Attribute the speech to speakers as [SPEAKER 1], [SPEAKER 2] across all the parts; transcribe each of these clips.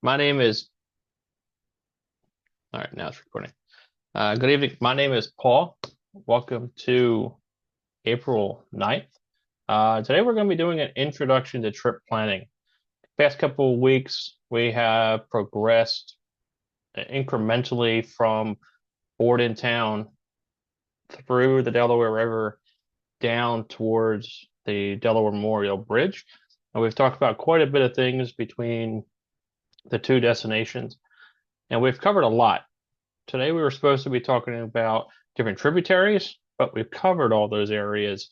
[SPEAKER 1] My name is, all right, now it's recording. Good evening. My name is Paul. Welcome to April 9th. Today we're going to be doing an introduction to trip planning. Past couple of weeks, we have progressed incrementally from Bordentown through the Delaware River down towards the Delaware Memorial Bridge. And we've talked about quite a bit of things between the two destinations, and we've covered a lot. Today we were supposed to be talking about different tributaries, but we've covered all those areas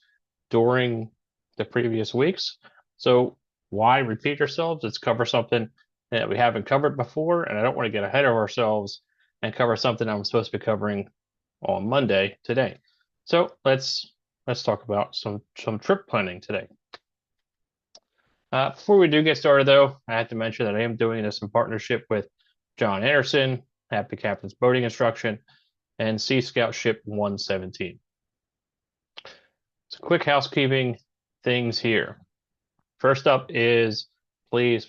[SPEAKER 1] during the previous weeks. So why repeat ourselves? Let's cover something that we haven't covered before, and I don't want to get ahead of ourselves and cover something I'm supposed to be covering on Monday today. So let's talk about some trip planning today. Before we do get started, though, I have to mention that I am doing this in partnership with John Anderson, Happy Captain's Boating Instruction, and Sea Scout Ship 117. So quick housekeeping things here. First up is please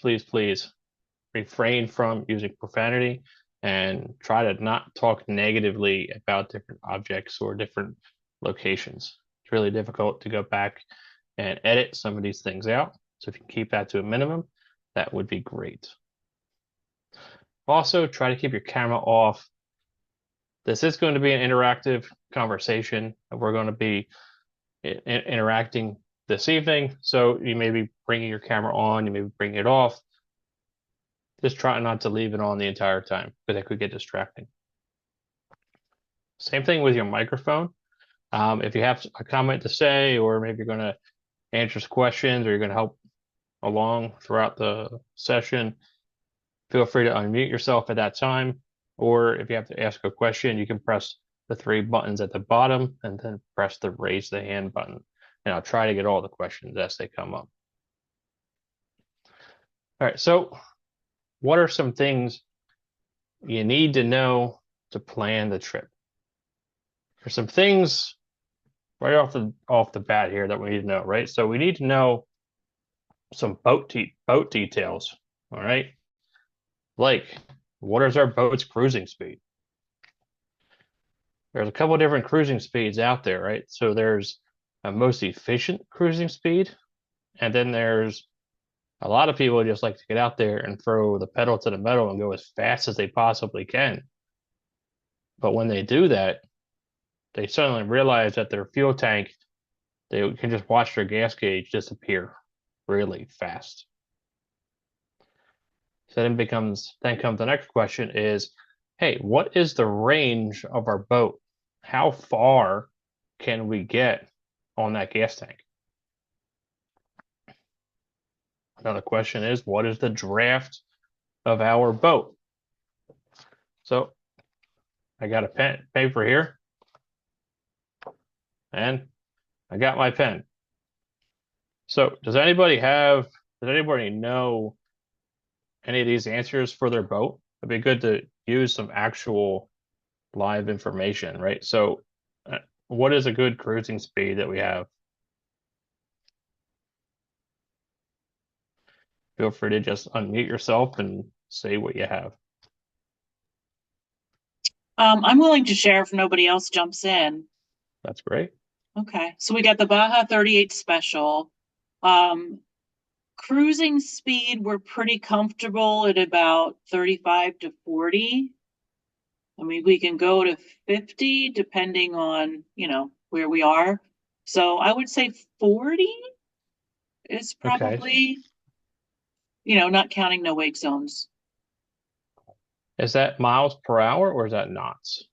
[SPEAKER 1] refrain from using profanity and try to not talk negatively about different objects or different locations. It's really difficult to go back and edit some of these things out. So if you can keep that to a minimum, that would be great. Also, try to keep your camera off. This is going to be an interactive conversation. We're going to be interacting this evening, so you may be bringing your camera on, you may be bringing it off. Just try not to leave it on the entire time, because it could get distracting. Same thing with your microphone. If you have a comment to say, or maybe you're going to answer questions, or you're going to help along throughout the session, feel free to unmute yourself at that time. Or if you have to ask a question, you can press the three buttons at the bottom and then press the raise the hand button. And I'll try to get all the questions as they come up. All right, so what are some things you need to know to plan the trip? There's some things right off the bat here that we need to know, right? So we need to know some boat details, all right? Like, what is our boat's cruising speed? There's a couple different cruising speeds out there, right? So there's a most efficient cruising speed, and then there's a lot of people just like to get out there and throw the pedal to the metal and go as fast as they possibly can. But when they do that, they suddenly realize that their fuel tank, they can just watch their gas gauge disappear really fast. So then comes the next question is, hey, what is the range of our boat? How far can we get on that gas tank? Another question is, what is the draft of our boat? So I got a paper here, and I got my pen. So does anybody know any of these answers for their boat? It'd be good to use some actual live information, right? So what is a good cruising speed that we have? Feel free to just unmute yourself and say what you have.
[SPEAKER 2] I'm willing to share if nobody else jumps in.
[SPEAKER 1] That's great.
[SPEAKER 2] Okay, so we got the Baja 38 special. Cruising speed, we're pretty comfortable at about 35 to 40. I mean, we can go to 50 depending on, where we are. So I would say 40 is probably, not counting no wake zones.
[SPEAKER 1] Is that miles per hour or is that knots?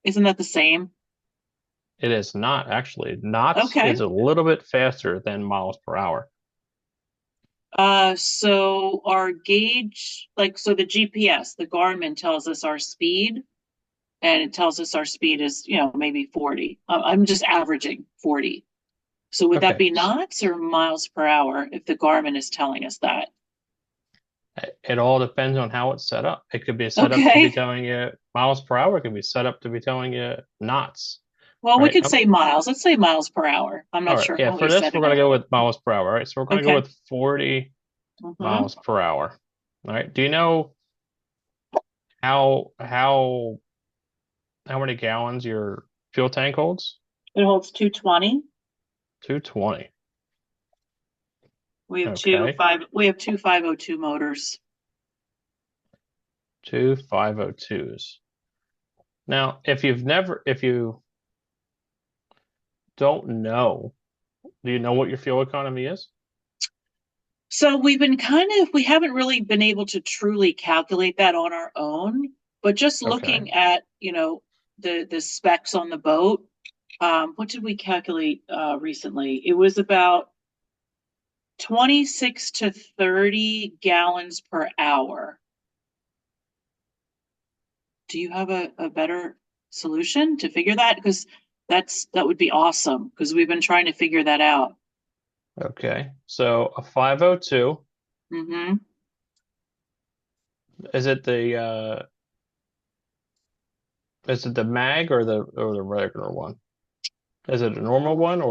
[SPEAKER 2] Isn't that the same?
[SPEAKER 1] It is not actually. Knots
[SPEAKER 2] Okay.
[SPEAKER 1] is a little bit faster than miles per hour.
[SPEAKER 2] So our gauge, so the GPS, the Garmin tells us our speed, and it tells us our speed is, maybe 40. I'm just averaging 40. So would that be knots or miles per hour if the Garmin is telling us that?
[SPEAKER 1] It all depends on how it's set up. It could be set up to be telling you miles per hour. It could be set up to be telling you knots.
[SPEAKER 2] Well, we could say miles. Let's say miles per hour. I'm not sure.
[SPEAKER 1] Yeah, for this, we're going to go with miles per hour, right? So we're going to go with 40 miles per hour. All right. Do you know how how many gallons your fuel tank holds?
[SPEAKER 2] It holds 220.
[SPEAKER 1] 220.
[SPEAKER 2] We have
[SPEAKER 1] Okay.
[SPEAKER 2] we have two 502 motors.
[SPEAKER 1] Two 502s. Now, if you don't know, do you know what your fuel economy is?
[SPEAKER 2] So we haven't really been able to truly calculate that on our own, but just
[SPEAKER 1] Okay.
[SPEAKER 2] looking at, the specs on the boat, what did we calculate recently? It was about 26 to 30 gallons per hour. Do you have a better solution to figure that? Because that would be awesome because we've been trying to figure that out.
[SPEAKER 1] Okay. So a 502,
[SPEAKER 2] Mm-hmm.
[SPEAKER 1] is it the mag or the regular one? Is it a normal one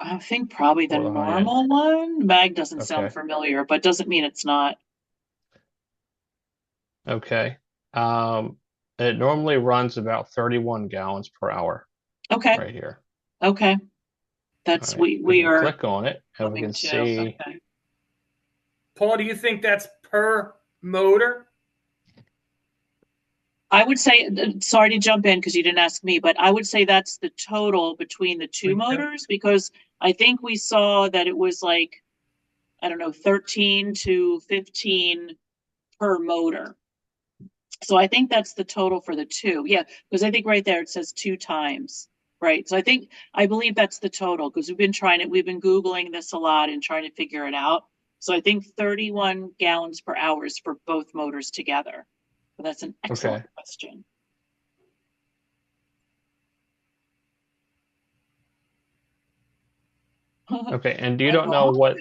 [SPEAKER 2] I think probably the
[SPEAKER 1] or the high end?
[SPEAKER 2] normal one. Mag doesn't sound
[SPEAKER 1] Okay.
[SPEAKER 2] familiar, but doesn't mean it's not.
[SPEAKER 1] Okay. Um, it normally runs about 31 gallons per hour
[SPEAKER 2] Okay.
[SPEAKER 1] right here.
[SPEAKER 2] Okay.
[SPEAKER 1] All
[SPEAKER 2] That's
[SPEAKER 1] right. We
[SPEAKER 2] we
[SPEAKER 1] can
[SPEAKER 2] are
[SPEAKER 1] click on it and we
[SPEAKER 2] coming
[SPEAKER 1] can
[SPEAKER 2] to.
[SPEAKER 1] see.
[SPEAKER 2] Okay.
[SPEAKER 3] Paul, do you think that's per motor?
[SPEAKER 2] I would say, sorry to jump in because you didn't ask me, but I would say that's the total between the two
[SPEAKER 3] Between the two?
[SPEAKER 2] motors because I think we saw that it was like, I don't know, 13 to 15 per motor. So I think that's the total for the two. Yeah, because I think right there it says two times. Right. So I believe that's the total because we've been Googling this a lot and trying to figure it out. So I think 31 gallons per hour is for both motors together. But that's an excellent
[SPEAKER 1] Okay.
[SPEAKER 2] question. Am
[SPEAKER 1] Okay. And you
[SPEAKER 2] I
[SPEAKER 1] don't know
[SPEAKER 2] wrong?
[SPEAKER 1] what.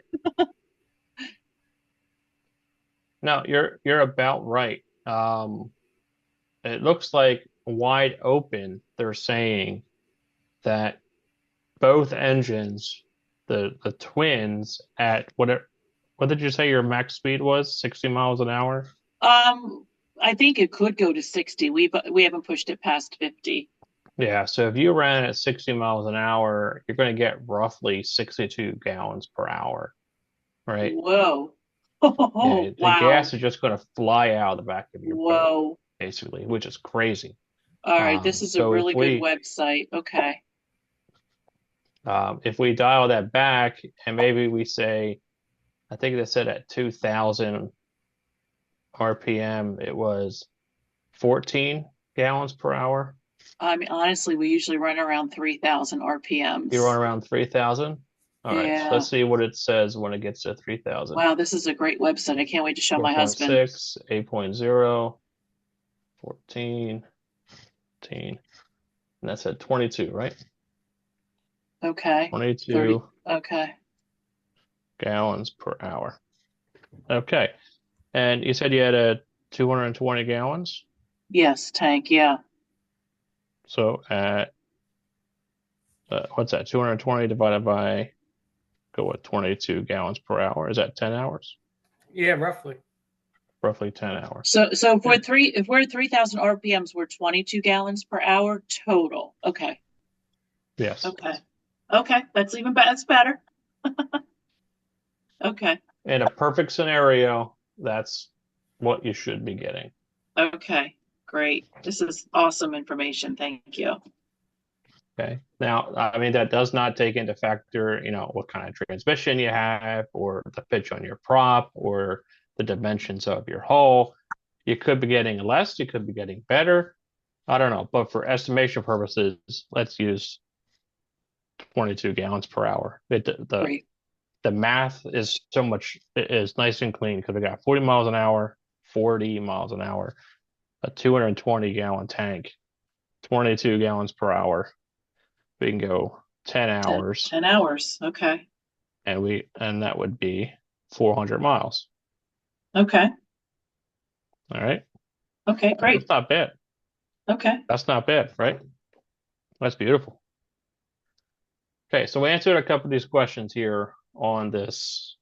[SPEAKER 1] No, you're about right. It looks like wide open. They're saying that both engines, the twins, at what did you say your max speed was? 60 miles an hour?
[SPEAKER 2] Um, I think it could go to 60. We haven't pushed it past 50.
[SPEAKER 1] Yeah, so if you ran at 60 miles an hour, you're going to get roughly 62 gallons per hour, right?
[SPEAKER 2] Whoa.
[SPEAKER 1] Yeah,
[SPEAKER 2] Oh,
[SPEAKER 1] the
[SPEAKER 2] wow.
[SPEAKER 1] gas is just going to fly out of the back of your boat,
[SPEAKER 2] Whoa.
[SPEAKER 1] basically, which is crazy.
[SPEAKER 2] All right, this is a
[SPEAKER 1] So
[SPEAKER 2] really good website. Okay.
[SPEAKER 1] if we dial that back and maybe we say, I think they said at 2,000 RPM, it was 14 gallons per hour.
[SPEAKER 2] I mean, honestly, we usually run around 3,000
[SPEAKER 1] You run
[SPEAKER 2] RPMs.
[SPEAKER 1] around 3,000. All right, so
[SPEAKER 2] Yeah.
[SPEAKER 1] let's see what it says when it gets to 3,000.
[SPEAKER 2] Wow, this is a great website. I can't wait to show my husband.
[SPEAKER 1] 4.6, 8.0, 14, 15, and that's at 22, right?
[SPEAKER 2] Okay. 30.
[SPEAKER 1] 22
[SPEAKER 2] Okay.
[SPEAKER 1] gallons per hour. Okay. And you said you had a 220 gallons.
[SPEAKER 2] Yes, tank. Yeah.
[SPEAKER 1] So at what's that? 220 divided by go with 22 gallons per hour. Is that 10 hours?
[SPEAKER 3] Yeah, roughly.
[SPEAKER 1] Roughly 10 hours.
[SPEAKER 2] So
[SPEAKER 3] Yeah.
[SPEAKER 2] if we're at 3,000 RPMs, we're 22 gallons per hour total. Okay.
[SPEAKER 1] Yes.
[SPEAKER 2] Okay. Okay. That's even better. That's better. Okay.
[SPEAKER 1] In a perfect scenario, that's what you should be getting.
[SPEAKER 2] Okay. Great. This is awesome information. Thank you.
[SPEAKER 1] Okay. Now, I mean, that does not take into factor, what kind of transmission you have or the pitch on your prop or the dimensions of your hull. You could be getting less, you could be getting better. I don't know. But for estimation purposes, let's use 22 gallons per hour.
[SPEAKER 2] Great.
[SPEAKER 1] The math is nice and clean because we got 40 miles an hour, 40 miles an hour, a 220 gallon tank, 22 gallons per hour. We can go 10
[SPEAKER 2] 10,
[SPEAKER 1] hours
[SPEAKER 2] 10 hours. Okay.
[SPEAKER 1] and that would be 400 miles.
[SPEAKER 2] Okay.
[SPEAKER 1] All right.
[SPEAKER 2] Okay.
[SPEAKER 1] That's
[SPEAKER 2] Great.
[SPEAKER 1] not bad.
[SPEAKER 2] Okay.
[SPEAKER 1] That's not bad, right? That's beautiful. Okay, so we answered a couple of these questions here on this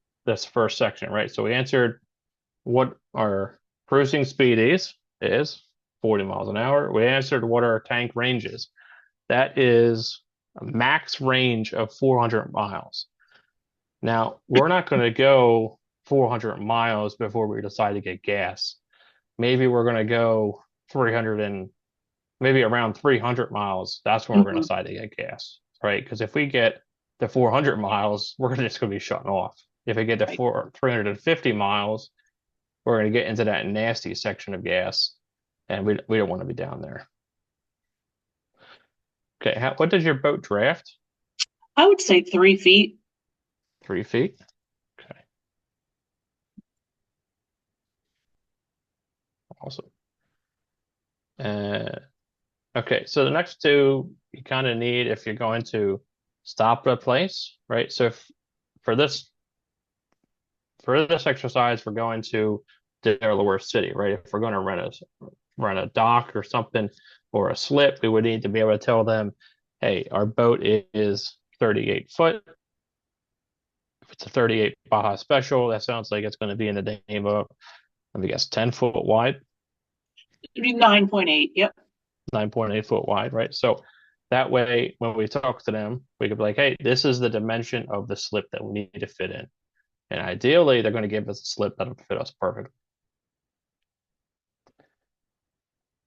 [SPEAKER 1] first section, right? So we answered what our cruising speed is 40 miles an hour. We answered what our tank range is. That is a max range of 400 miles. Now, we're not going to go 400 miles before we decide to get gas. Maybe we're going to go 300 and maybe around 300 miles. That's when we're going to
[SPEAKER 2] Mhm.
[SPEAKER 1] decide to get gas, right? Because if we get to 400 miles, we're just going to be shutting off. If we get to
[SPEAKER 2] Right.
[SPEAKER 1] 350 miles, we're going to get into that nasty section of gas, and we don't want to be down there. Okay, what does your boat draft?
[SPEAKER 2] I would say 3 feet.
[SPEAKER 1] 3 feet. Okay, awesome. Uh, okay, so the next two you kind of need if you're going to stop at a place, right? So for this for this exercise, we're going to Delaware City, right? If we're going to rent a dock or something or a slip, we would need to be able to tell them, hey, our boat is 38 foot. If it's a 38 Baja special, that sounds like it's going to be in the neighborhood of, I guess, 10 foot wide,
[SPEAKER 2] 9.8. Yep.
[SPEAKER 1] 9.8 foot wide, right? So that way, when we talk to them, we could be like, hey, this is the dimension of the slip that we need to fit in. And ideally, they're going to give us a slip that'll fit us perfectly.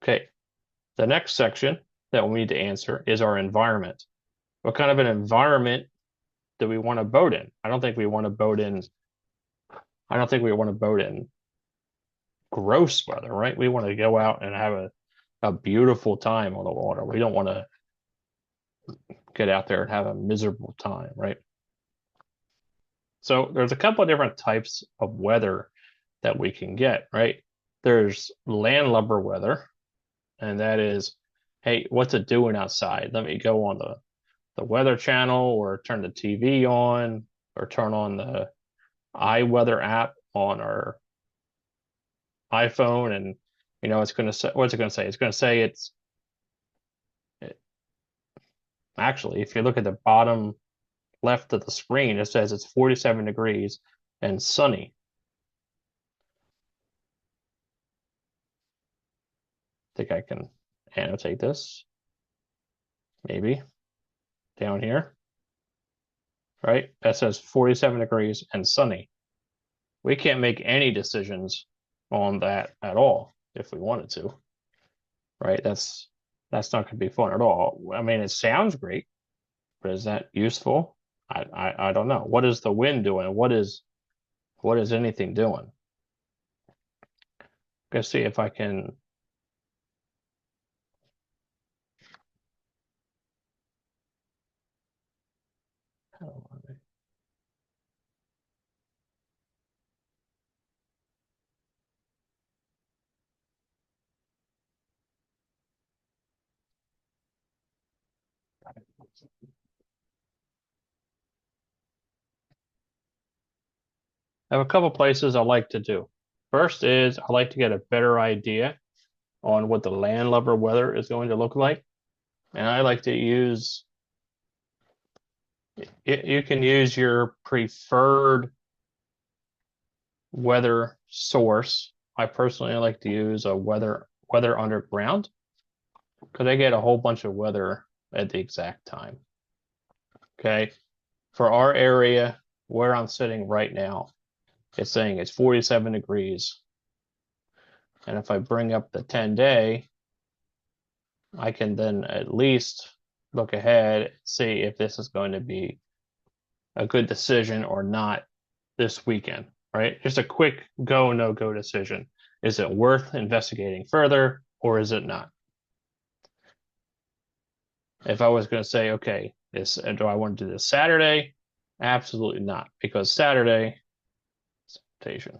[SPEAKER 1] Okay, the next section that we need to answer is our environment. What kind of an environment do we want to boat in? I don't think we want to boat in. I don't think we want to boat in gross weather, right? We want to go out and have a beautiful time on the water. We don't want to get out there and have a miserable time, right? So there's a couple of different types of weather that we can get, right? There's landlubber weather, and that is, hey, what's it doing outside? Let me go on the Weather Channel or turn the TV on or turn on the iWeather app on our iPhone, and it's going to say, what's it going to say? It's going to say actually, if you look at the bottom left of the screen, it says it's 47 degrees and sunny. I think I can annotate this, maybe down here, right? That says 47 degrees and sunny. We can't make any decisions on that at all if we wanted to, right? That's not going to be fun at all. I mean, it sounds great, but is that useful? I don't know. What is the wind doing? What is anything doing? Let's see if I can. I have a couple places I like to do. First is I like to get a better idea on what the landlubber weather is going to look like. And I like to use, you can use your preferred weather source. I personally like to use a weather underground because I get a whole bunch of weather at the exact time. Okay. For our area where I'm sitting right now, it's saying it's 47 degrees. And if I bring up the 10-day, I can then at least look ahead and see if this is going to be a good decision or not this weekend, right? Just a quick go, no go decision. Is it worth investigating further or is it not? If I was going to say, okay, do I want to do this Saturday? Absolutely not, because Saturday, temptation.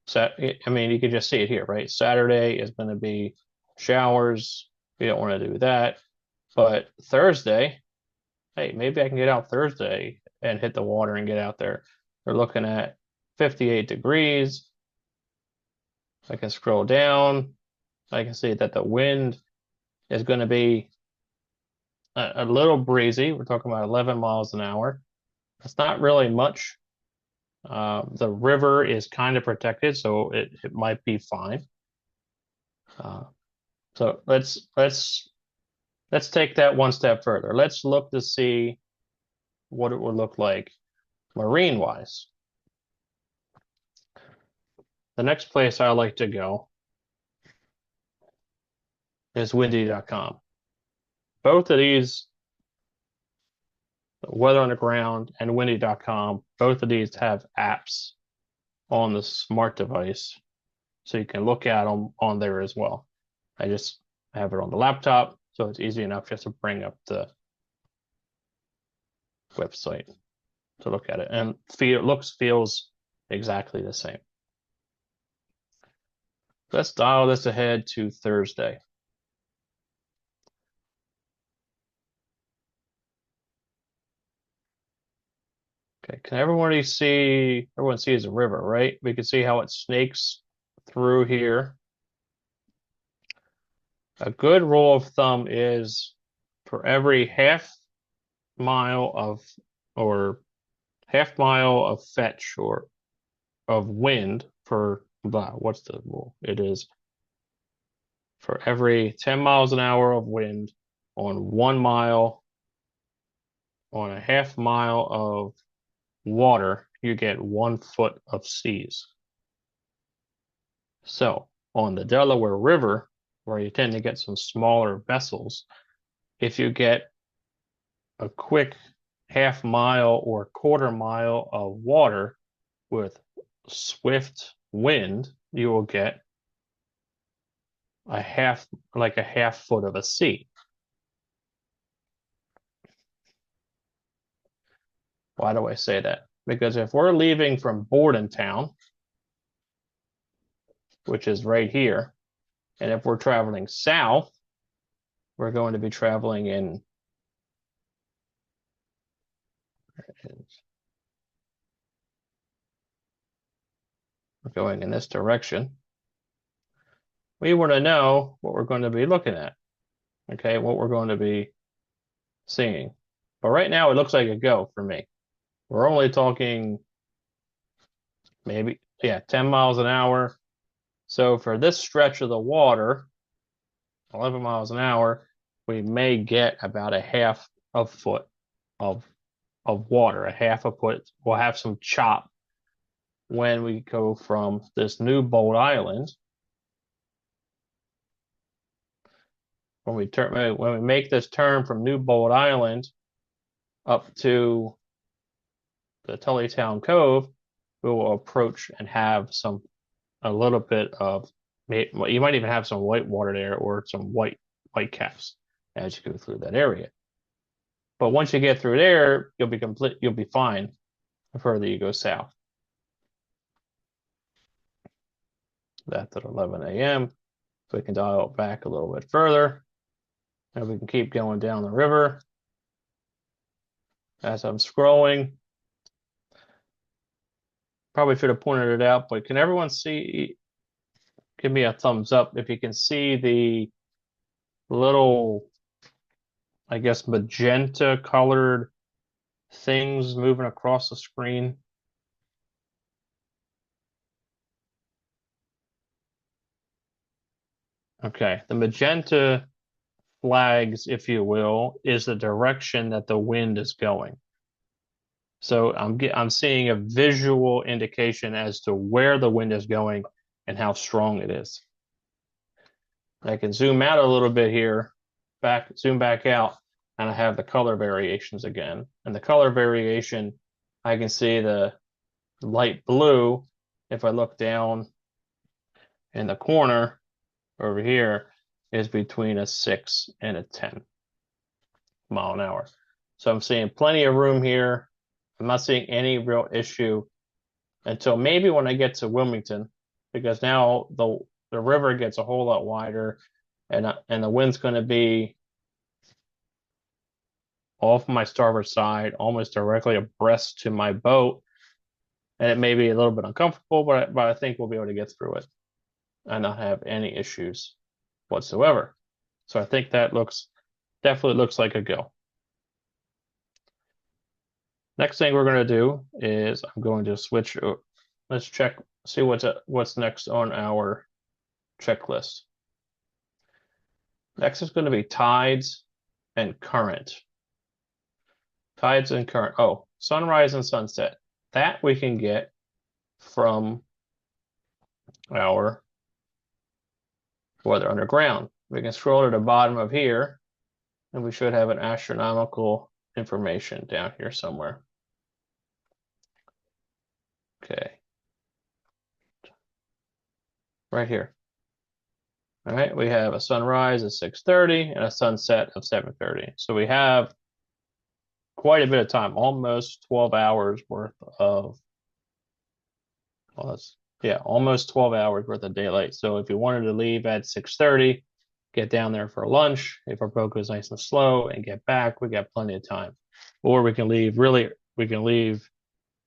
[SPEAKER 1] So, I mean, you can just see it here, right? Saturday is going to be showers. We don't want to do that. But Thursday, hey, maybe I can get out Thursday and hit the water and get out there. They're looking at 58 degrees. I can scroll down. I can see that the wind is going to be a little breezy. We're talking about 11 miles an hour. It's not really much. The river is kind of protected, so it might be fine. So let's take that one step further. Let's look to see what it would look like marine wise. The next place I like to go is windy.com. Both of these, Weather Underground and windy.com, both of these have apps on the smart device, so you can look at them on there as well. I just have it on the laptop, so it's easy enough just to bring up the website to look at it, and feels exactly the same. Let's dial this ahead to Thursday. Okay, can everyone see the river, right? We can see how it snakes through here. A good rule of thumb is for every half mile of fetch or of wind for what's the rule? It is for every 10 miles an hour of wind on 1 mile on a half mile of water, you get 1 foot of seas. So on the Delaware River, where you tend to get some smaller vessels, if you get a quick half mile or quarter mile of water with swift wind, you will get a half foot of a sea. Why do I say that? Because if we're leaving from Bordentown, which is right here, and if we're traveling south, we're going to be traveling in we're going in this direction. We want to know what we're going to be looking at, okay, what we're going to be seeing. But right now, it looks like a go for me. We're only talking maybe, 10 miles an hour. So for this stretch of the water, 11 miles an hour, we may get about a half a foot of water, a half a foot. We'll have some chop when we go from this new boat island. When we make this turn from New Bold Island up to the Tullytown Cove, we will approach and have a little bit of, you might even have some white water there or some white caps as you go through that area. But once you get through there, you'll be fine the further you go south. That's at 11 a.m. So we can dial it back a little bit further. And we can keep going down the river. As I'm scrolling, probably should have pointed it out, but can everyone see? Give me a thumbs up if you can see the little, I guess, magenta colored things moving across the screen. Okay, the magenta flags, if you will, is the direction that the wind is going. So I'm seeing a visual indication as to where the wind is going and how strong it is. I can zoom out a little bit here, zoom back out, and I have the color variations again. And the color variation, I can see the light blue. If I look down in the corner over here, is between a 6 and a 10 mile an hour. So I'm seeing plenty of room here. I'm not seeing any real issue until maybe when I get to Wilmington, because now the river gets a whole lot wider, and the wind's going to be off my starboard side, almost directly abreast to my boat, and it may be a little bit uncomfortable, but I think we'll be able to get through it and not have any issues whatsoever. So I think that definitely looks like a go. Next thing we're going to do is I'm going to switch. Let's check, see what's next on our checklist. Next is going to be tides and current. Tides and current. Oh, sunrise and sunset. That we can get from our weather underground. We can scroll to the bottom of here, and we should have an astronomical information down here somewhere. Okay. Right here. All right, we have a sunrise at 6:30 and a sunset of 7:30. So we have quite a bit of time, almost 12 hours worth of, well, almost 12 hours worth of daylight. So if you wanted to leave at 6:30, get down there for lunch, if our boat goes nice and slow, and get back, we got plenty of time. Or we can leave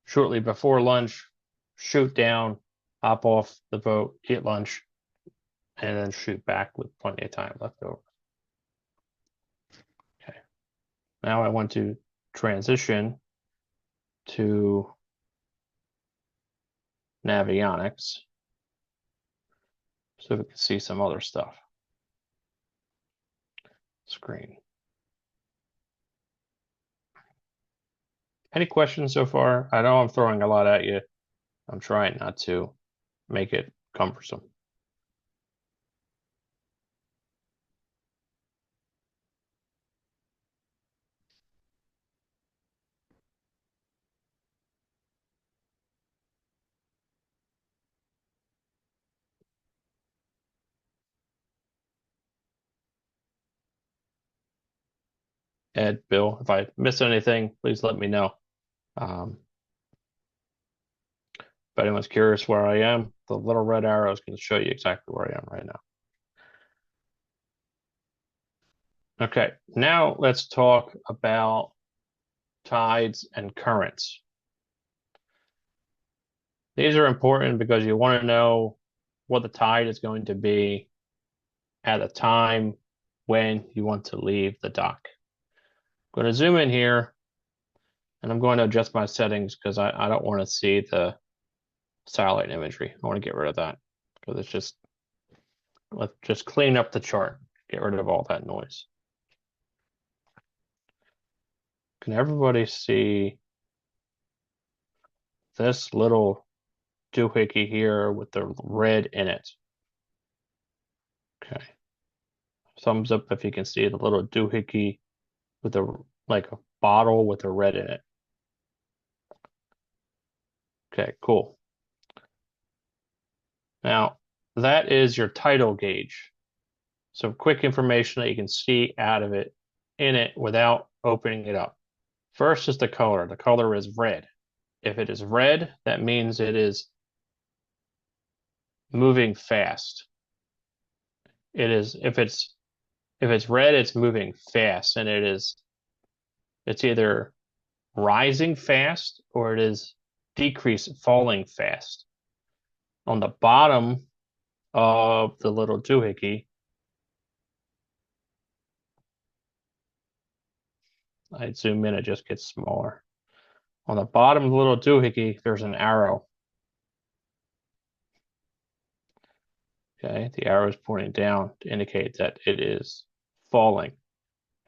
[SPEAKER 1] shortly before lunch, shoot down, hop off the boat, eat lunch, and then shoot back with plenty of time left over. Okay. Now I want to transition to Navionics so we can see some other stuff. Screen. Any questions so far? I know I'm throwing a lot at you. I'm trying not to make it cumbersome. Ed, Bill, if I miss anything, please let me know. If anyone's curious where I am, the little red arrow is going to show you exactly where I am right now. Okay, now let's talk about tides and currents. These are important because you want to know what the tide is going to be at a time when you want to leave the dock. I'm going to zoom in here, and I'm going to adjust my settings because I don't want to see the satellite imagery. I want to get rid of that because let's just clean up the chart, get rid of all that noise. Can everybody see this little doohickey here with the red in it? Okay. Thumbs up if you can see the little doohickey with like a bottle with the red in it. Okay, cool. Now, that is your tidal gauge. Some quick information that you can see out of it in it without opening it up. First is the color. The color is red. If it is red, that means it is moving fast. If it's red, it's moving fast, and it's either rising fast or it is falling fast. On the bottom of the little doohickey, I zoom in, it just gets smaller. On the bottom of the little doohickey, there's an arrow. Okay, the arrow is pointing down to indicate that it is falling.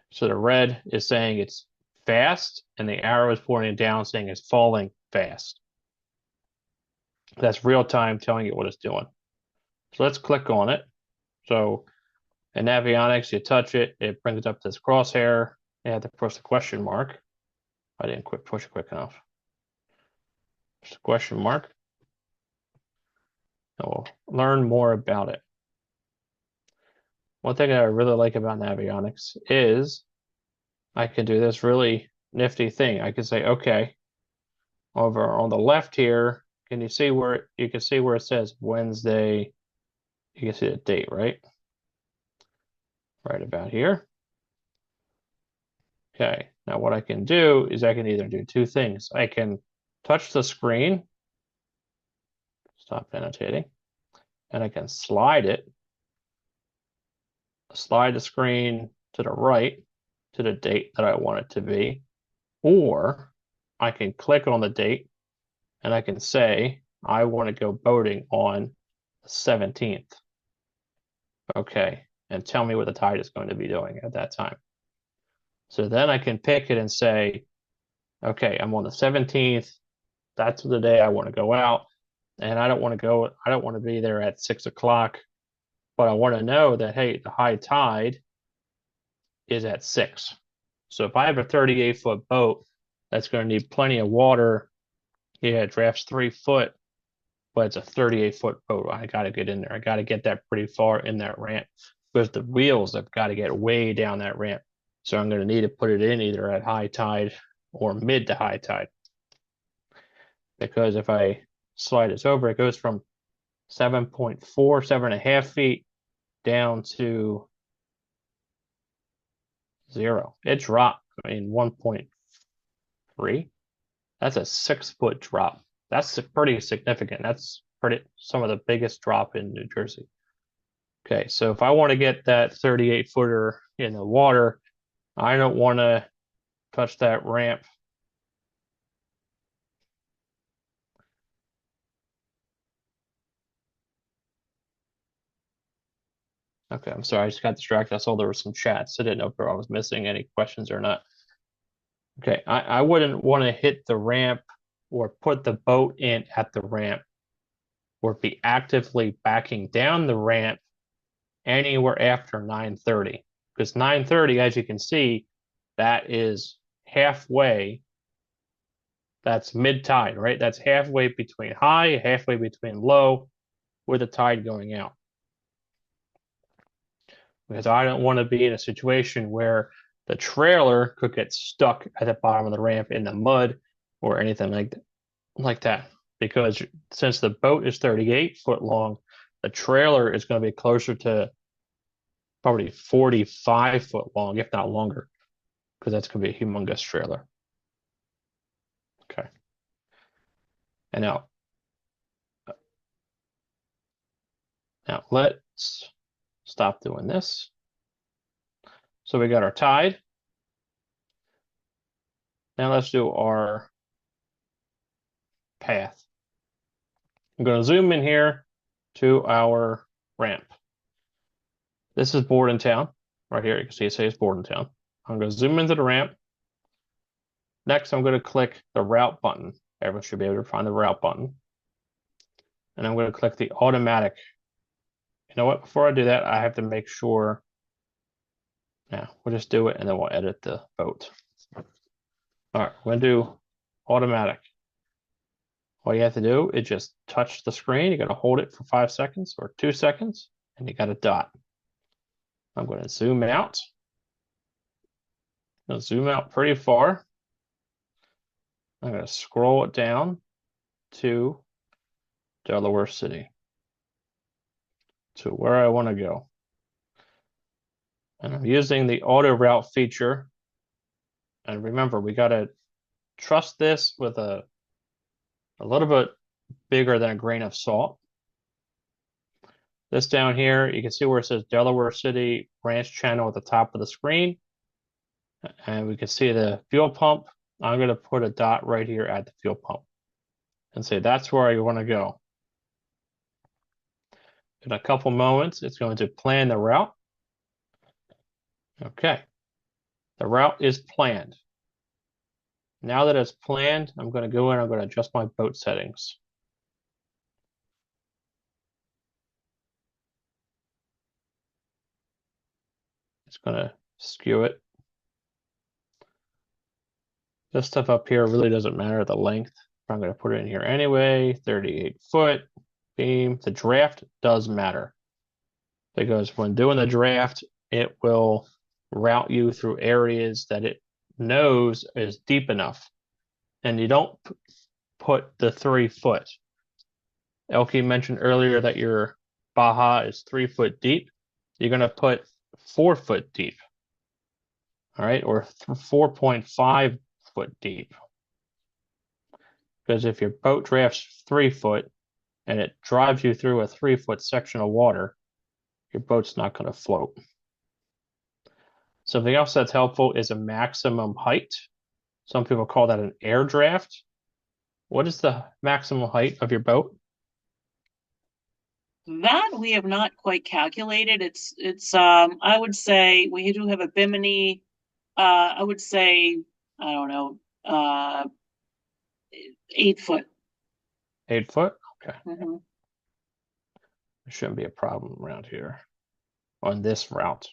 [SPEAKER 1] So the red is saying it's fast, and the arrow is pointing down saying it's falling fast. That's real time telling you what it's doing. So let's click on it. So in Navionics, you touch it, it brings up this crosshair. You have to push the question mark. I didn't push it quick enough. Push the question mark. And we'll learn more about it. One thing that I really like about Navionics is I can do this really nifty thing. I can say, okay, over on the left here, can you see where it says Wednesday? You can see the date, right? Right about here. Okay, now what I can do is I can either do two things. I can touch the screen, stop annotating, and I can slide the screen to the right to the date that I want it to be, or I can click on the date and I can say, I want to go boating on the 17th. Okay, and tell me what the tide is going to be doing at that time. So then I can pick it and say, okay, I'm on the 17th. That's the day I want to go out. And I don't want to be there at 6 o'clock, but I want to know that, hey, the high tide is at 6. So if I have a 38-foot boat, that's going to need plenty of water. Yeah, it drafts 3 foot, but it's a 38-foot boat. I got to get in there. I got to get that pretty far in that ramp because the wheels have got to get way down that ramp. So I'm going to need to put it in either at high tide or mid to high tide. Because if I slide this over, it goes from 7.4, 7.5 feet down to 0. It dropped. I mean, 1.3. That's a 6-foot drop. That's pretty significant. That's some of the biggest drop in New Jersey. Okay, so if I want to get that 38-footer in the water, I don't want to touch that ramp. Okay, I'm sorry, I just got distracted. I saw there were some chats. I didn't know if I was missing any questions or not. Okay, I wouldn't want to hit the ramp or put the boat in at the ramp or be actively backing down the ramp anywhere after 9:30. Because 9:30, as you can see, that is halfway. That's mid-tide, right? That's halfway between high, halfway between low, with the tide going out. Because I don't want to be in a situation where the trailer could get stuck at the bottom of the ramp in the mud or anything like that. Because since the boat is 38 foot long, the trailer is going to be closer to probably 45 foot long, if not longer, because that's going to be a humongous trailer. Okay. And now let's stop doing this. So we got our tide. Now let's do our path. I'm going to zoom in here to our ramp. This is Bordentown. Right here, you can see it says Bordentown. I'm going to zoom into the ramp. Next, I'm going to click the route button. Everyone should be able to find the route button. And I'm going to click the automatic. You know what? Before I do that, I have to make sure. Now, we'll just do it and then we'll edit the boat. All right, we're going to do automatic. All you have to do is just touch the screen. You got to hold it for 5 seconds or 2 seconds, and you got a dot. I'm going to zoom out. I'm going to zoom out pretty far. I'm going to scroll it down to Delaware City, to where I want to go. And I'm using the auto route feature. And remember, we got to trust this with a little bit bigger than a grain of salt. This down here, you can see where it says Delaware City branch channel at the top of the screen. And we can see the fuel pump. I'm going to put a dot right here at the fuel pump and say that's where I want to go. In a couple moments, it's going to plan the route. Okay, the route is planned. Now that it's planned, I'm going to go in, I'm going to adjust my boat settings. It's going to skew it. This stuff up here really doesn't matter, the length. I'm going to put it in here anyway, 38 foot beam. The draft does matter because when doing the draft, it will route you through areas that it knows is deep enough. And you don't put the 3 foot. Elke mentioned earlier that your Baja is 3 foot deep. You're going to put 4 foot deep. All right, or 4.5 foot deep. Because if your boat drafts 3 foot and it drives you through a 3 foot section of water, your boat's not going to float. Something else that's helpful is a maximum height. Some people call that an air draft. What is the maximum height of your boat?
[SPEAKER 2] That we have not quite calculated. It's I would say we do have a bimini. I would say, I don't know, 8 foot.
[SPEAKER 1] 8 foot? Okay.
[SPEAKER 2] Mm-hmm.
[SPEAKER 1] There shouldn't be a problem around here on this route.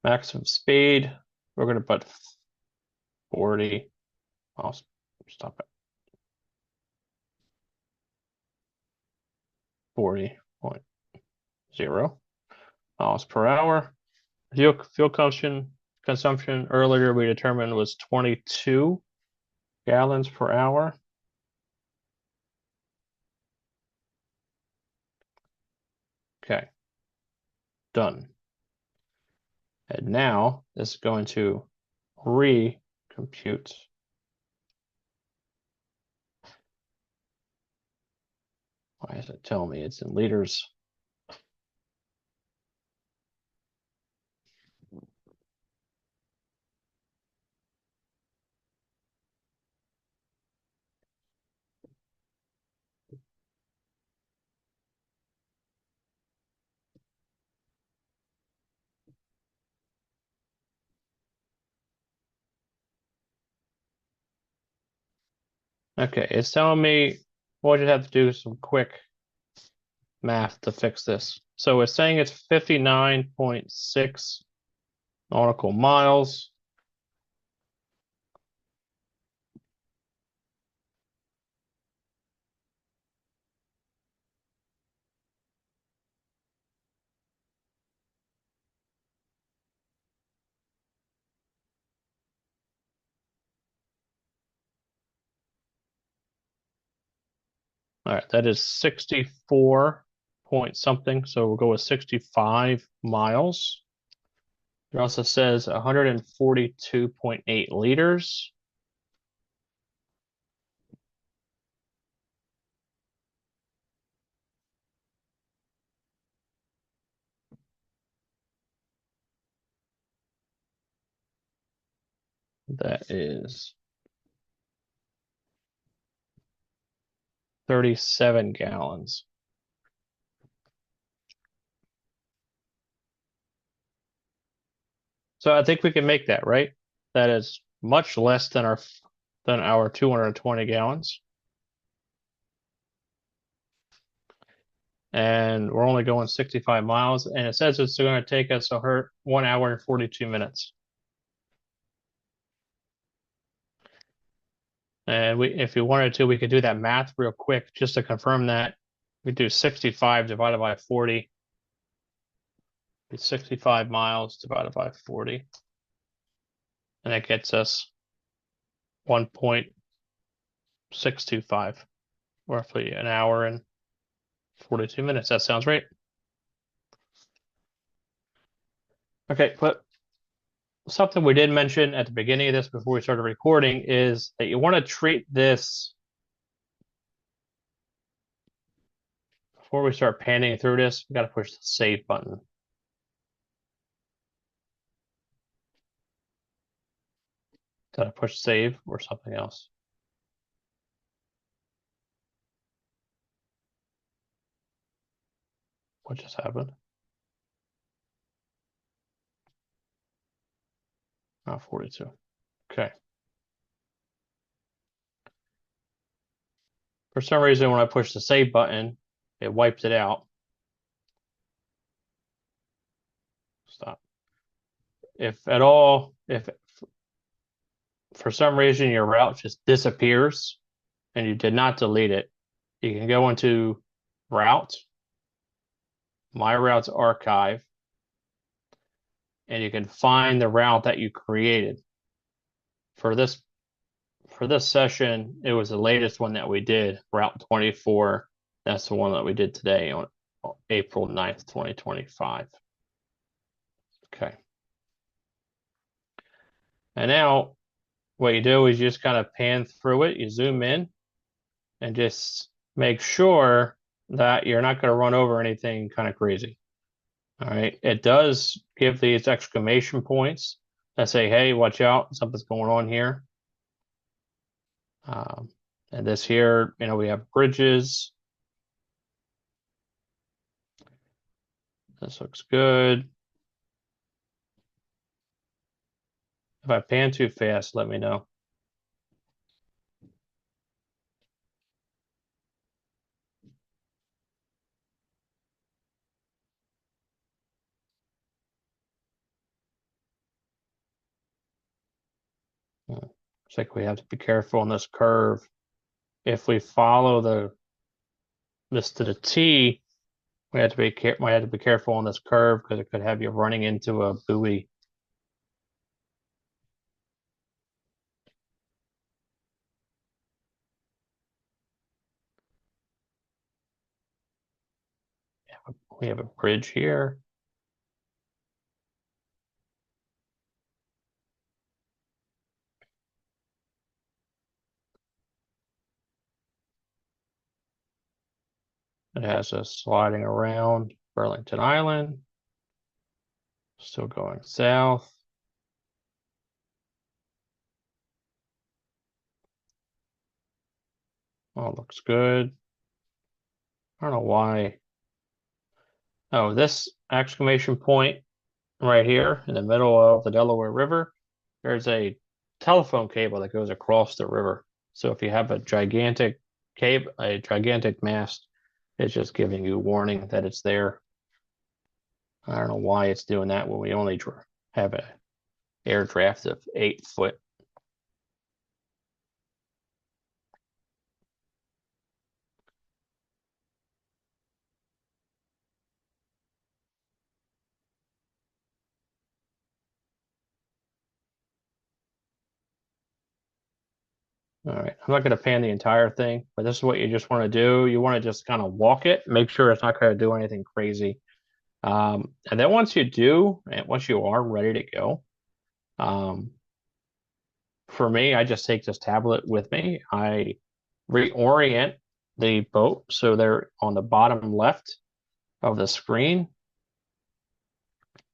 [SPEAKER 1] Maximum speed, we're going to put 40. I'll stop it. 40.0 miles per hour. Fuel consumption earlier we determined was 22 gallons per hour. Okay, done. And now this is going to recompute. Why is it telling me it's in liters? Okay, it's telling me we'll just have to do some quick math to fix this. So it's saying it's 59.6 nautical miles. All right, that is 64 point something. So we'll go with 65 miles. It also says 142.8 liters. That is 37 gallons. So I think we can make that, right? That is much less than our 220 gallons. And we're only going 65 miles, and it says it's going to take us 1 hour and 42 minutes. And if we wanted to, we could do that math real quick just to confirm that. We do 65 divided by 40. It's 65 miles divided by 40. And that gets us 1.625, roughly an hour and 42 minutes. That sounds right. Okay, but something we did mention at the beginning of this before we started recording is that you want to treat this before we start panning through this. We got to push the save button. Did I push save or something else? What just happened? Oh, 42. Okay. For some reason, when I push the save button, it wipes it out. Stop. If for some reason your route just disappears and you did not delete it, you can go into Route, My Routes Archive, and you can find the route that you created. For this session, it was the latest one that we did, Route 24. That's the one that we did today on April 9th, 2025. Okay. And now what you do is you just kind of pan through it. You zoom in and just make sure that you're not going to run over anything kind of crazy. All right. It does give these exclamation points that say, hey, watch out, something's going on here. And this here, we have bridges. This looks good. If I pan too fast, let me know. Looks like we have to be careful on this curve. If we follow this to the T, we have to be careful on this curve because it could have you running into a buoy. We have a bridge here. It has us sliding around Burlington Island. Still going south. Oh, looks good. I don't know why. Oh, this exclamation point right here in the middle of the Delaware River, there's a telephone cable that goes across the river. So if you have a gigantic cable, a gigantic mast, it's just giving you warning that it's there. I don't know why it's doing that when we only have an air draft of 8 foot. All right, I'm not going to pan the entire thing, but this is what you just want to do. You want to just kind of walk it, make sure it's not going to do anything crazy. And then once you do, and once you are ready to go, for me, I just take this tablet with me. I reorient the boat so they're on the bottom left of the screen.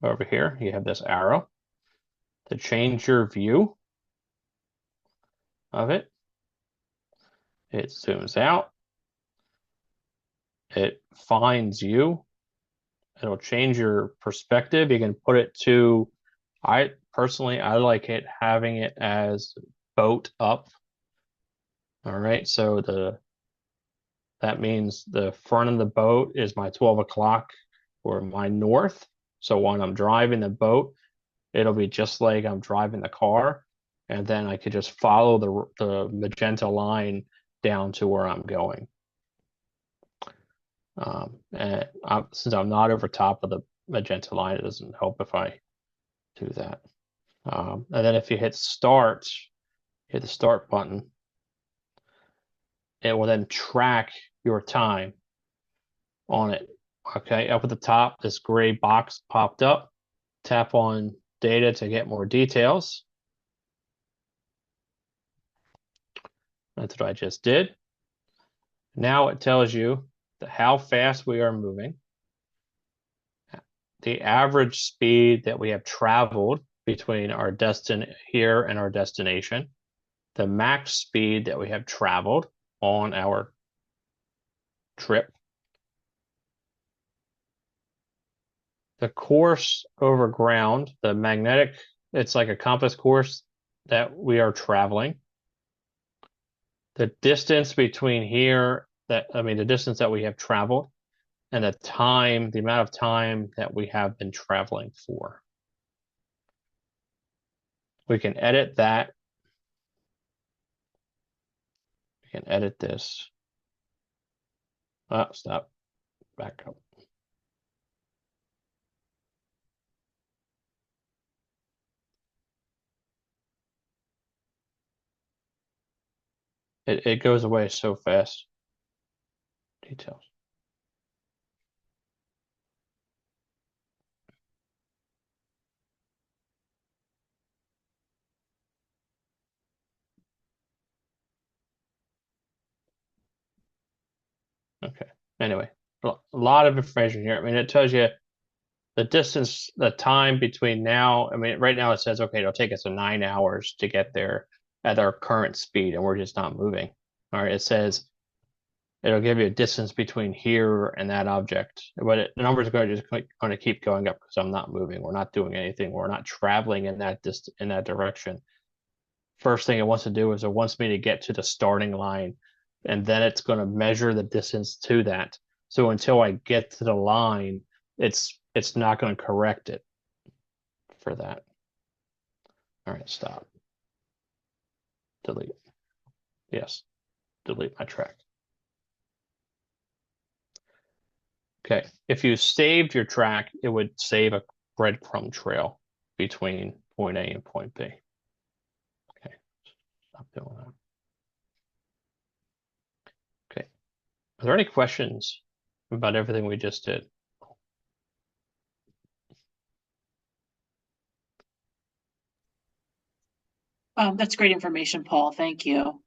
[SPEAKER 1] Over here, you have this arrow to change your view of it. It zooms out. It finds you. It'll change your perspective. You can put it to, I personally, I like it having it as boat up. All right, so that means the front of the boat is my 12 o'clock or my north. So when I'm driving the boat, it'll be just like I'm driving the car. And then I could just follow the magenta line down to where I'm going. And since I'm not over top of the magenta line, it doesn't help if I do that. And then if you hit the start button, it will then track your time on it. Okay, up at the top, this gray box popped up. Tap on data to get more details. That's what I just did. Now it tells you how fast we are moving, the average speed that we have traveled between our here and our destination, the max speed that we have traveled on our trip, the course over ground, the magnetic, it's like a compass course that we are traveling, the distance between here, the distance that we have traveled, and the amount of time that we have been traveling for. We can edit that. We can edit this. Oh, stop. Back up. It goes away so fast. Details. Okay. Anyway, a lot of information here. I mean, it tells you the distance, the time between now. I mean, right now it says, okay, it'll take us 9 hours to get there. at our current speed and we're just not moving. All right, it says it'll give you a distance between here and that object, but the numbers are going to keep going up because I'm not moving. We're not doing anything. We're not traveling in that direction. First thing it wants to do is it wants me to get to the starting line, and then it's going to measure the distance to that. So until I get to the line, it's not going to correct it for that. All right, stop. Delete. Yes, delete my track. Okay, if you saved your track, it would save a breadcrumb trail between point A and point B. Okay, stop doing that. Okay, are there any questions about everything we just did?
[SPEAKER 2] That's great information, Paul. Thank you.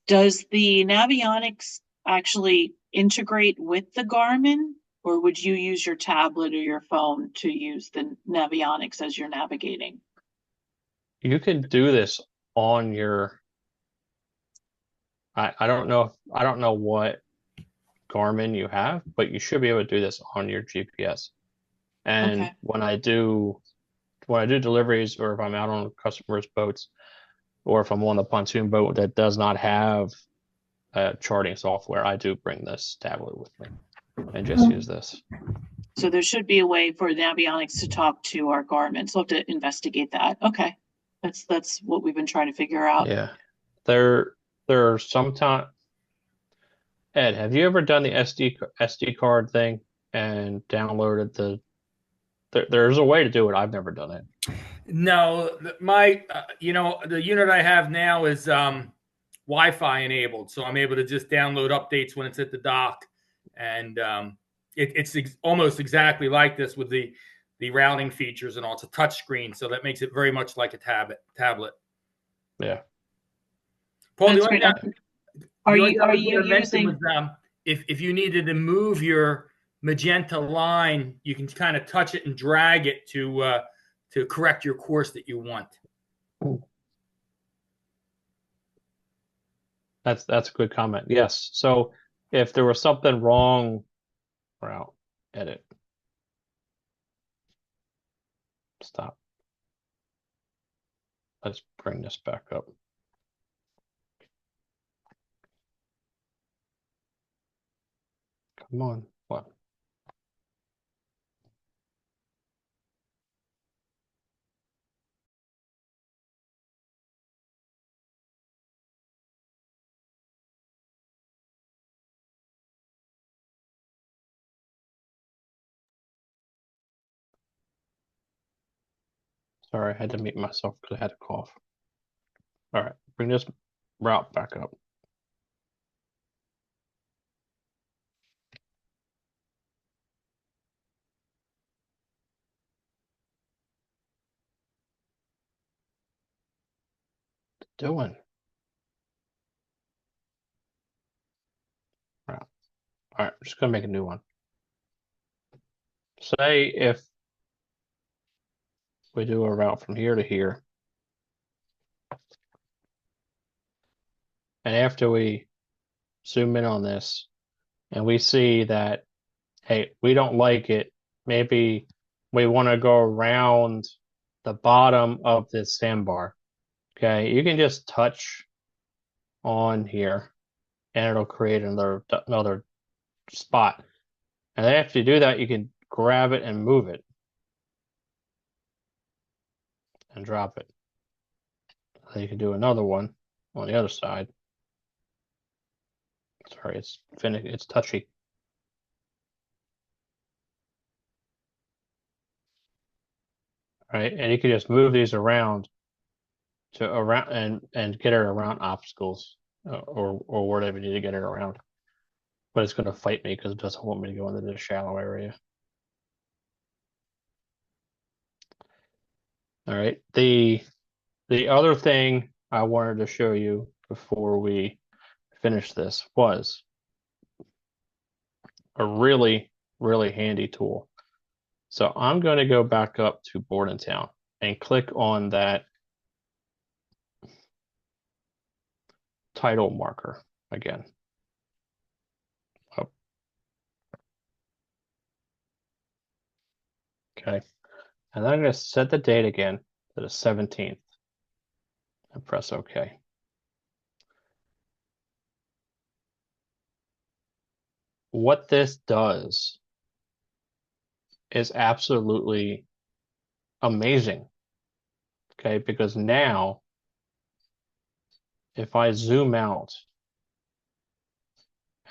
[SPEAKER 2] Does the Navionics actually integrate with the Garmin, or would you use your tablet or your phone to use the Navionics as you're navigating?
[SPEAKER 1] You can do this on your. I don't know what Garmin you have, but you should be able to do this on your GPS. And
[SPEAKER 2] Okay.
[SPEAKER 1] when I do deliveries, or if I'm out on customers' boats, or if I'm on the pontoon boat that does not have charting software, I do bring this tablet with me and just use this.
[SPEAKER 2] So there should be a way for Navionics to talk to our Garmin. So we'll have to investigate that. Okay. That's what we've been trying to figure out.
[SPEAKER 1] Yeah. There are sometimes. Ed, have you ever done the SD card thing and downloaded the? There's a way to do it. I've never done it.
[SPEAKER 3] No, my the unit I have now is Wi-Fi enabled, so I'm able to just download updates when it's at the dock, and it's almost exactly like this with the routing features and all. It's a touch screen, so that makes it very much like a tablet.
[SPEAKER 1] Yeah.
[SPEAKER 3] Paul,
[SPEAKER 2] That's great. Are you using?
[SPEAKER 3] Was, if you needed to move your magenta line, you can kind of touch it and drag it to correct your course that you want.
[SPEAKER 1] That's a good comment. Yes. So if there was something wrong, route, edit, stop. Let's bring this back up. Come on. What? Sorry, I had to mute myself because I had a cough. All right, bring this route back up. Doing. Route. All right, I'm just gonna make a new one. Say if we do a route from here to here, and after we zoom in on this, and we see that, hey, we don't like it. Maybe we want to go around the bottom of this sandbar. Okay, you can just touch on here and it'll create another spot. And then after you do that, you can grab it and move it and drop it. Then you can do another one on the other side. Sorry, it's touchy. Right, and you can just move these around and get it around obstacles or whatever you need to get it around. But it's going to fight me because it doesn't want me to go into this shallow area. All right. The other thing I wanted to show you before we finish this was a really, really handy tool. So I'm going to go back up to Bordentown and click on that tidal marker again. Oh. Okay. And then I'm going to set the date again to the 17th and press OK. What this does is absolutely amazing. Okay, because now if I zoom out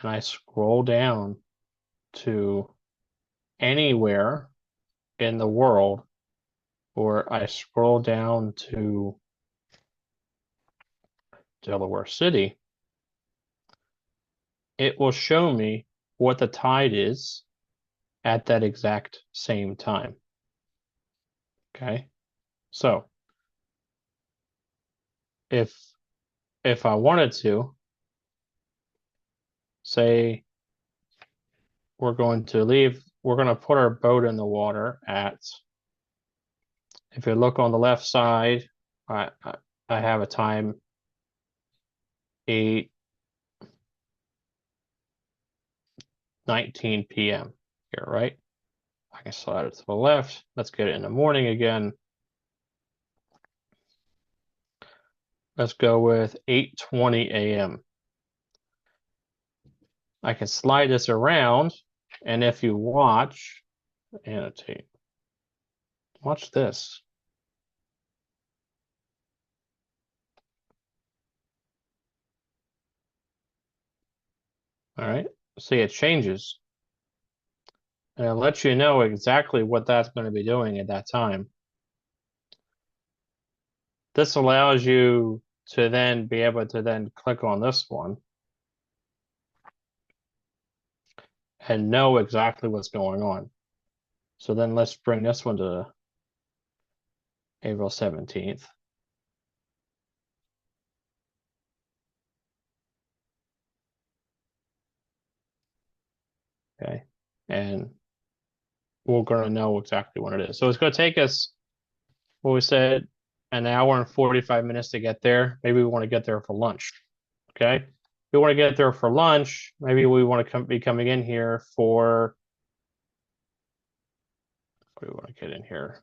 [SPEAKER 1] and I scroll down to anywhere in the world, or I scroll down to Delaware City, it will show me what the tide is at that exact same time. Okay, so if I wanted to say we're going to put our boat in the water at, if you look on the left side, I have a time 8:19 p.m. here, right? I can slide it to the left. Let's get it in the morning again. Let's go with 8:20 a.m. I can slide this around, and if you annotate, watch this. All right, see it changes. And it lets you know exactly what that's going to be doing at that time. This allows you to then be able to then click on this one and know exactly what's going on. So then let's bring this one to April 17th. Okay, and we're going to know exactly when it is. So it's going to take us, what we said, an hour and 45 minutes to get there. Maybe we want to get there for lunch. Okay, if we want to get there for lunch, maybe we want to be coming in here for, what do we want to get in here?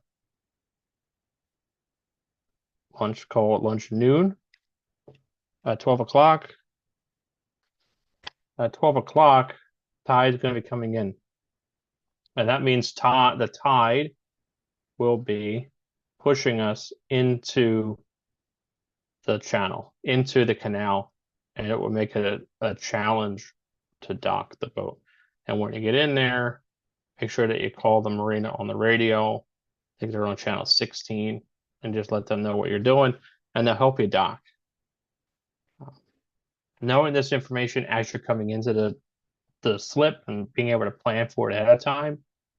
[SPEAKER 1] Lunch, call it lunch noon at 12 o'clock. At 12 o'clock, tide is going to be coming in. And that means the tide will be pushing us into the channel, into the canal, and it will make it a challenge to dock the boat. And when you get in there, make sure that you call the marina on the radio. I think they're on channel 16, and just let them know what you're doing, and they'll help you dock. Knowing this information as you're coming into the slip and being able to plan for it ahead of time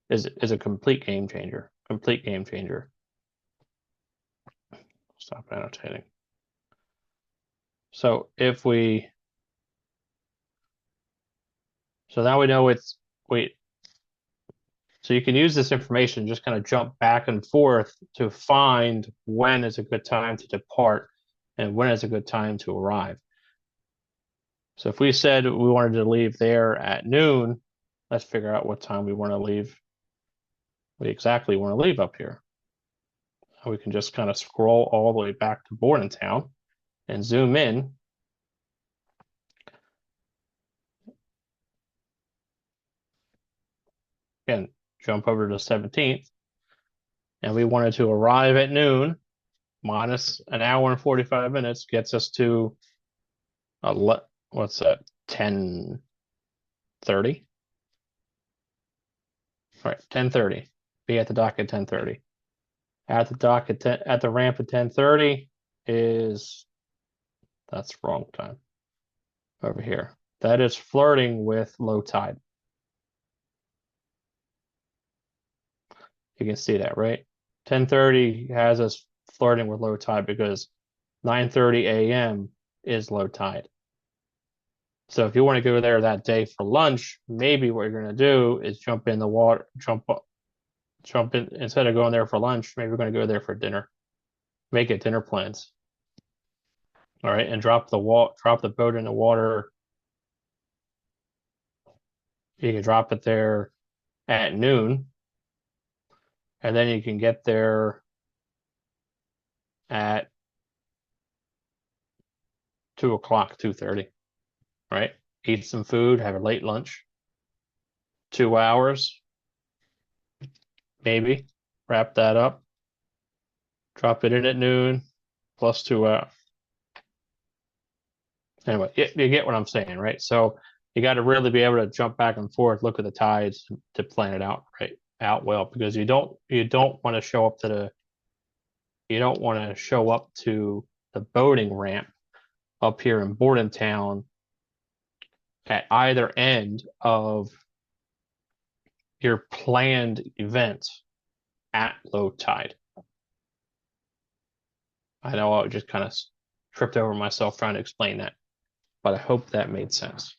[SPEAKER 1] is a complete game changer. Complete game changer. Stop annotating. So so now we know so you can use this information, just kind of jump back and forth to find when is a good time to depart and when is a good time to arrive. So if we said we wanted to leave there at noon, let's figure out what time we want to leave. We exactly want to leave up here. We can just kind of scroll all the way back to Bordentown and zoom in. Again, jump over to the 17th. And we wanted to arrive at noon, minus an hour and 45 minutes gets us to, what's that, 10:30? All right, 10:30. Be at the dock at 10:30. At the dock at the ramp at 10:30 is, that's wrong time. Over here. That is flirting with low tide. You can see that, right? 10:30 has us flirting with low tide because 9:30 a.m. is low tide. So if you want to go there that day for lunch, maybe what you're going to do is jump in the water, jump in, instead of going there for lunch, maybe we're going to go there for dinner. Make it dinner plans. All right, and drop the boat in the water. You can drop it there at noon, and then you can get there at 2 o'clock, 2:30. Right? Eat some food, have a late lunch. 2 hours, maybe. Wrap that up. Drop it in at noon, plus 2 hours. Anyway, you get what I'm saying, right? So you got to really be able to jump back and forth, look at the tides to plan it out out well, because you don't want to show up to the boating ramp up here in Bordentown at either end of your planned event at low tide. I know I just kind of tripped over myself trying to explain that, but I hope that made sense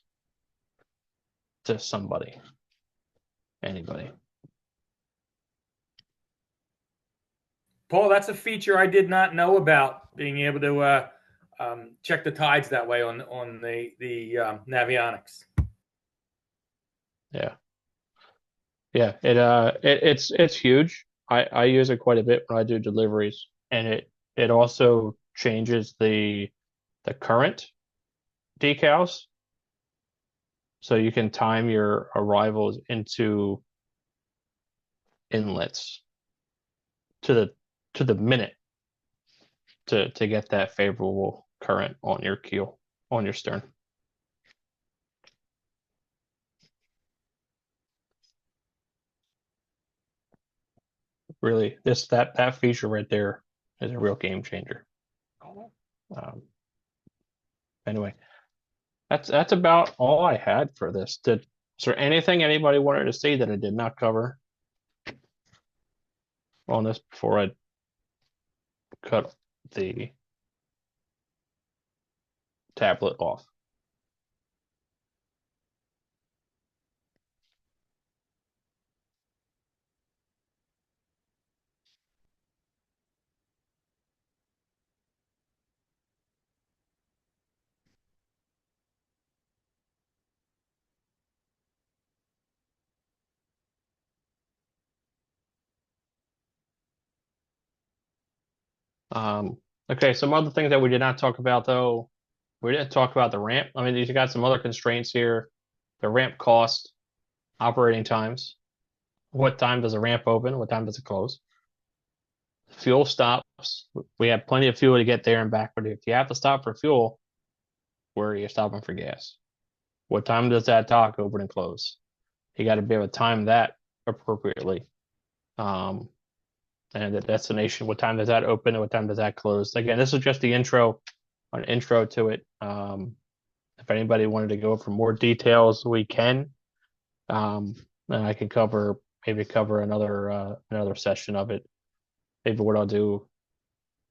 [SPEAKER 1] to somebody, anybody.
[SPEAKER 3] Paul, that's a feature I did not know about, being able to check the tides that way on the Navionics.
[SPEAKER 1] Yeah. It's huge. I use it quite a bit when I do deliveries, and it also changes the current decals, so you can time your arrivals into inlets to the minute to get that favorable current on your keel, on your stern. Really, that feature right there is a real game changer. Anyway, that's about all I had for this. Is there anything anybody wanted to say that I did not cover on this before I cut the tablet off? Okay, some other things that we did not talk about though. We didn't talk about the ramp. I mean, you got some other constraints here. The ramp cost, operating times. What time does a ramp open? What time does it close? Fuel stops. We have plenty of fuel to get there and back, but if you have to stop for fuel, where are you stopping for gas? What time does that dock open and close? You got to be able to time that appropriately. Um, and the destination, what time does that open and what time does that close? Again, this is just the an intro to it. If anybody wanted to go for more details, we can. And I can maybe cover another session of it. Maybe what I'll do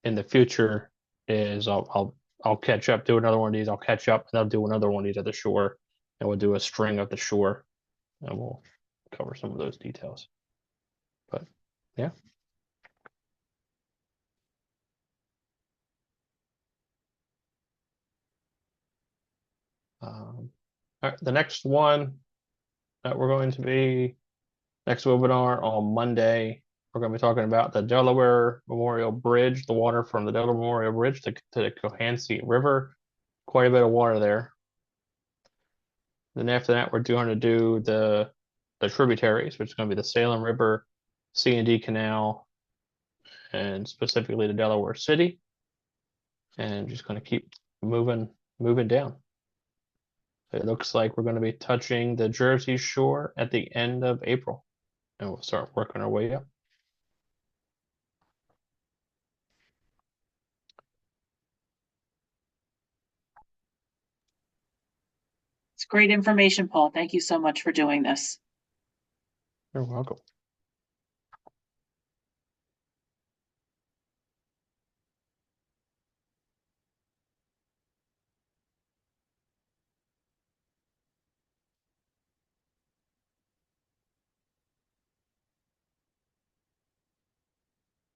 [SPEAKER 1] in the future is I'll catch up, do another one of these. I'll catch up and I'll do another one of these at the shore, and we'll do a string of the shore, and we'll cover some of those details. But yeah. All right, the next one that we're going to be next webinar on Monday, we're going to be talking about the Delaware Memorial Bridge, the water from the Delaware Memorial Bridge to the Cohansey River. Quite a bit of water there. Then after that, we're going to do the tributaries, which is going to be the Salem River, C&D Canal, and specifically the Delaware City. And just going to keep moving down. It looks like we're going to be touching the Jersey Shore at the end of April, and we'll start working our way up.
[SPEAKER 2] It's great information, Paul. Thank you so much for doing this.
[SPEAKER 1] You're welcome.